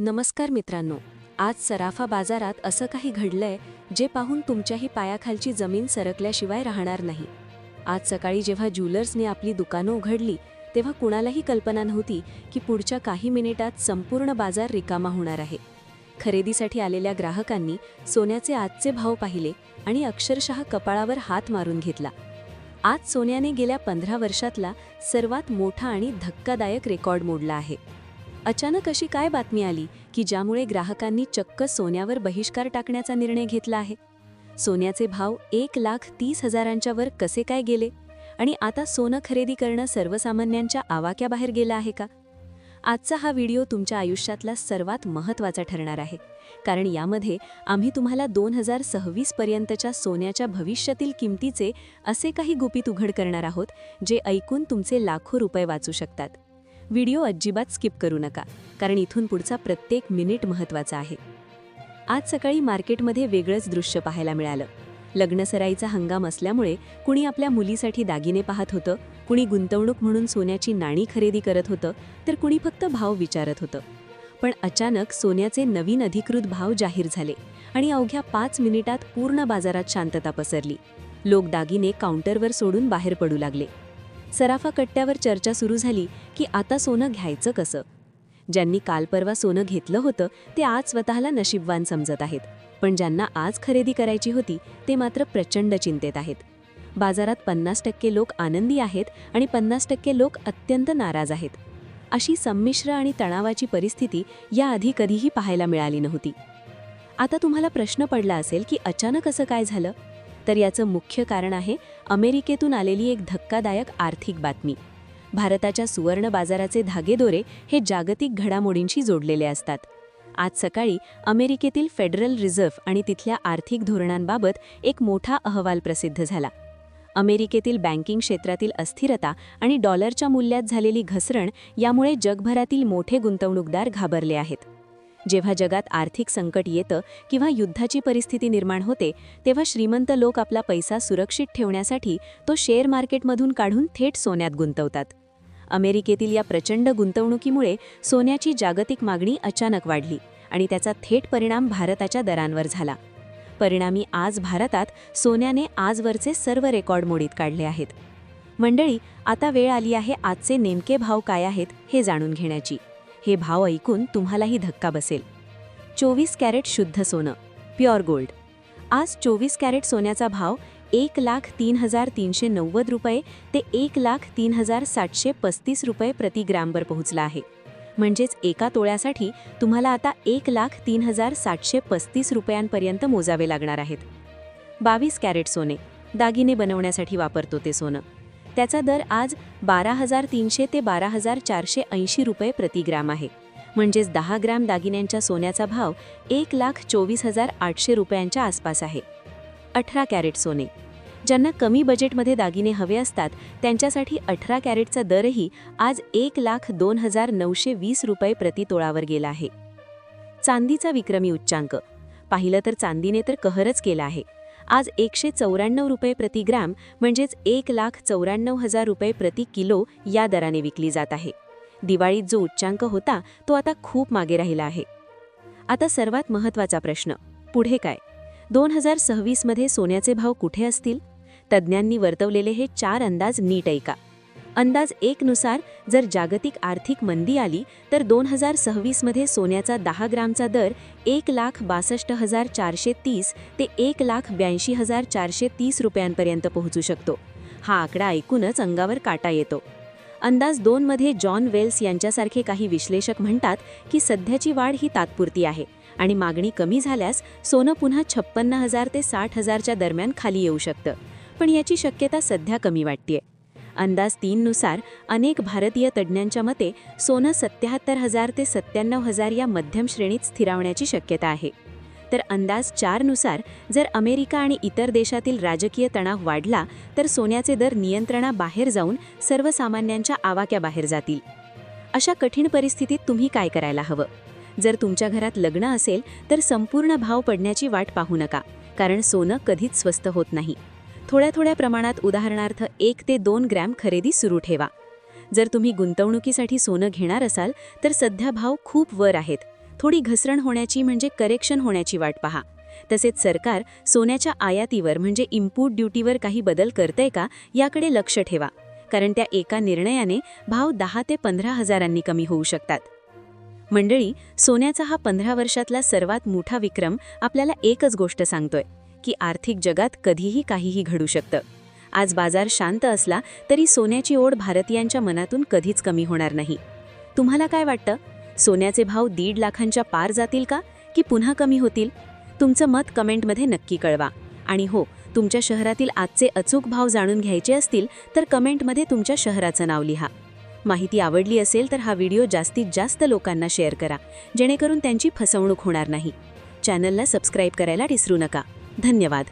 नमस्कार मित्रांनो. आज सराफा बाजारात असं काही घडलंय जे पाहून तुमच्याही पायाखालची जमीन सरकल्याशिवाय राहणार नाही. आज सकाळी जेव्हा ज्वेलर्सने आपली दुकानं उघडली तेव्हा कुणालाही कल्पना नव्हती की पुढच्या काही मिनिटात संपूर्ण बाजार रिकामा होणार आहे. खरेदीसाठी आलेल्या ग्राहकांनी सोन्याचे आजचे भाव पाहिले आणि अक्षरशः कपाळावर हात मारून घेतला. आज सोन्याने गेल्या 15 वर्षातला सर्वात मोठा आणि धक्कादायक रेकॉर्ड मोडला आहे. अचानक अशी काय बातमी आली की ज्यामुळे ग्राहकांनी चक्क सोन्यावर बहिष्कार टाकण्याचा निर्णय घेतला आहे? सोन्याचे भाव 1,30,000च्या वर कसे काय गेले आणि आता सोनं खरेदी करणं सर्वसामान्यांच्या आवाक्याबाहेर गेलं आहे का? आजचा हा व्हिडिओ तुमच्या आयुष्यातला सर्वात महत्त्वाचा ठरणार आहे, कारण यामध्ये आम्ही तुम्हाला 2026 पर्यंतच्या सोन्याच्या भविष्यातील किमतीचे असे काही गुपित उघड करणार आहोत जे ऐकून तुमचे लाखो रुपये वाचू शकतात. व्हिडिओ अजिबात स्किप करू नका, कारण इथून पुढचा प्रत्येक मिनिट महत्त्वाचा आहे. आज सकाळी मार्केटमध्ये वेगळंच दृश्य पाहायला मिळालं. लग्नसराईचा हंगाम असल्यामुळे कुणी आपल्या मुलीसाठी दागिने पाहत होतं, कुणी गुंतवणूक म्हणून सोन्याची नाणी खरेदी करत होतं, तर कुणी फक्त भाव विचारत होतं. पण अचानक सोन्याचे नवीन अधिकृत भाव जाहीर झाले आणि अवघ्या 5 मिनिटात पूर्ण बाजारात शांतता पसरली. लोक दागिने काउंटरवर सोडून बाहेर पडू लागले. सराफा कट्ट्यावर चर्चा सुरू झाली की आता सोनं घ्यायचं कसं. ज्यांनी काल परवा सोनं घेतलं होतं ते आज स्वतःला नशीबवान समजत आहेत, पण ज्यांना आज खरेदी करायची होती ते मात्र प्रचंड चिंतेत आहेत. बाजारात 50% लोक आनंदी आहेत आणि 50% लोक अत्यंत नाराज आहेत. अशी संमिश्र आणि तणावाची परिस्थिती याआधी कधीही पाहायला मिळाली नव्हती. आता तुम्हाला प्रश्न पडला असेल की अचानक असं काय झालं? तर याचं मुख्य कारण आहे अमेरिकेतून आलेली एक धक्कादायक आर्थिक बातमी. भारताच्या सुवर्ण बाजाराचे धागेदोरे हे जागतिक घडामोडींशी जोडलेले असतात. आज सकाळी अमेरिकेतील फेडरल रिझर्व्ह आणि तिथल्या आर्थिक धोरणांबाबत एक मोठा अहवाल प्रसिद्ध झाला. अमेरिकेतील बँकिंग क्षेत्रातील अस्थिरता आणि डॉलरच्या मूल्यात झालेली घसरण यामुळे जगभरातील मोठे गुंतवणूकदार घाबरले आहेत. जेव्हा जगात आर्थिक संकट येतं किंवा युद्धाची परिस्थिती निर्माण होते तेव्हा श्रीमंत लोक आपला पैसा सुरक्षित ठेवण्यासाठी तो शेअर मार्केटमधून काढून थेट सोन्यात गुंतवतात. अमेरिकेतील या प्रचंड गुंतवणुकीमुळे सोन्याची जागतिक मागणी अचानक वाढली आणि त्याचा थेट परिणाम भारताच्या दरांवर झाला. परिणामी आज भारतात सोन्याने आजवरचे सर्व रेकॉर्ड मोडीत काढले आहेत. मंडळी, आता वेळ आली आहे आजचे नेमके भाव काय आहेत हे जाणून घेण्याची. हे भाव ऐकून तुम्हालाही धक्का बसेल. 24 कॅरेट शुद्ध सोनं, प्युअर गोल्ड. आज 24 कॅरेट सोन्याचा भाव 1,03,390 रुपये ते 1,03,735 रुपये प्रति ग्रॅमवर पोहोचला आहे. म्हणजेच एका तोळ्यासाठी तुम्हाला आता 1,03,735 रुपयांपर्यंत मोजावे लागणार आहेत. 22 कॅरेट सोने, दागिने बनवण्यासाठी वापरतो ते सोनं. त्याचा दर आज 12,300 ते 12,480 रुपये प्रति ग्रॅम आहे. म्हणजेच 10 ग्रॅम दागिन्यांच्या सोन्याचा भाव 1,24,800 रुपयांच्या आसपास आहे. 18 कॅरेट सोने, ज्यांना कमी बजेटमध्ये दागिने हवे असतात त्यांच्यासाठी 18 कॅरेटचा दरही आज 1,02,920 रुपये प्रति तोळावर गेला आहे. चांदीचा विक्रमी उच्चांक पाहिलं तर चांदीने तर कहरच केला आहे. आज 194 रुपये प्रति ग्रॅम म्हणजेच 1,94,000 रुपये प्रति किलो या दराने विकली जात आहे. दिवाळीत जो उच्चांक होता तो आता खूप मागे राहिला आहे. आता सर्वात महत्त्वाचा प्रश्न, पुढे काय? 2026 मध्ये सोन्याचे भाव कुठे असतील? तज्ज्ञांनी वर्तवलेले हे 4 अंदाज नीट ऐका. अंदाज 1 नुसार जर जागतिक आर्थिक मंदी आली तर 2026 मध्ये सोन्याचा 10 ग्रामचा दर 1,62,430 ते 1,82,430 रुपयांपर्यंत पोहोचू शकतो. हा आकडा ऐकूनच अंगावर काटा येतो. अंदाज 2 मध्ये जॉन वेल्स यांच्यासारखे काही विश्लेषक म्हणतात की सध्याची वाढ ही तात्पुरती आहे आणि मागणी कमी झाल्यास सोनं पुन्हा 56,000 ते 60,000च्या दरम्यान खाली येऊ शकतं, पण याची शक्यता सध्या कमी वाटतेय. अंदाज 3 नुसार अनेक भारतीय तज्ज्ञांच्या मते सोनं 77,000 ते 97,000 या मध्यम श्रेणीत स्थिरावण्याची शक्यता आहे. तर अंदाज 4 नुसार जर अमेरिका आणि इतर देशातील राजकीय तणाव वाढला तर सोन्याचे दर नियंत्रणाबाहेर जाऊन सर्वसामान्यांच्या आवाक्याबाहेर जातील. अशा कठीण परिस्थितीत तुम्ही काय करायला हवं? जर तुमच्या घरात लग्न असेल तर संपूर्ण भाव पडण्याची वाट पाहू नका, कारण सोनं कधीच स्वस्त होत नाही. थोड्या थोड्या प्रमाणात, उदाहरणार्थ 1 ते 2 ग्रॅम खरेदी सुरू ठेवा. जर तुम्ही गुंतवणुकीसाठी सोनं घेणार असाल तर सध्या भाव खूप वर आहेत, थोडी घसरण होण्याची म्हणजे करेक्शन होण्याची वाट पहा. तसेच सरकार सोन्याच्या आयातीवर म्हणजे इम्पोर्ट ड्युटीवर काही बदल करतंय का याकडे लक्ष ठेवा, कारण त्या एका निर्णयाने भाव 10 ते 15 हजारांनी कमी होऊ शकतात. मंडळी, सोन्याचा हा 15 वर्षातला सर्वात मोठा विक्रम आपल्याला एकच गोष्ट सांगतोय की आर्थिक जगात कधीही काहीही घडू शकतं. आज बाजार शांत असला तरी सोन्याची ओढ भारतीयांच्या मनातून कधीच कमी होणार नाही. तुम्हाला काय वाटतं? सोन्याचे भाव 1.5 लाखांच्या पार जातील का की पुन्हा कमी होतील? तुमचं मत कमेंटमध्ये नक्की कळवा. आणि हो, तुमच्या शहरातील आजचे अचूक भाव जाणून घ्यायचे असतील तर कमेंटमध्ये तुमच्या शहराचं नाव लिहा. माहिती आवडली असेल तर हा व्हिडिओ जास्तीत जास्त लोकांना शेअर करा, जेणेकरून त्यांची फसवणूक होणार नाही. चॅनलला सबस्क्राईब करायला विसरू नका. धन्यवाद.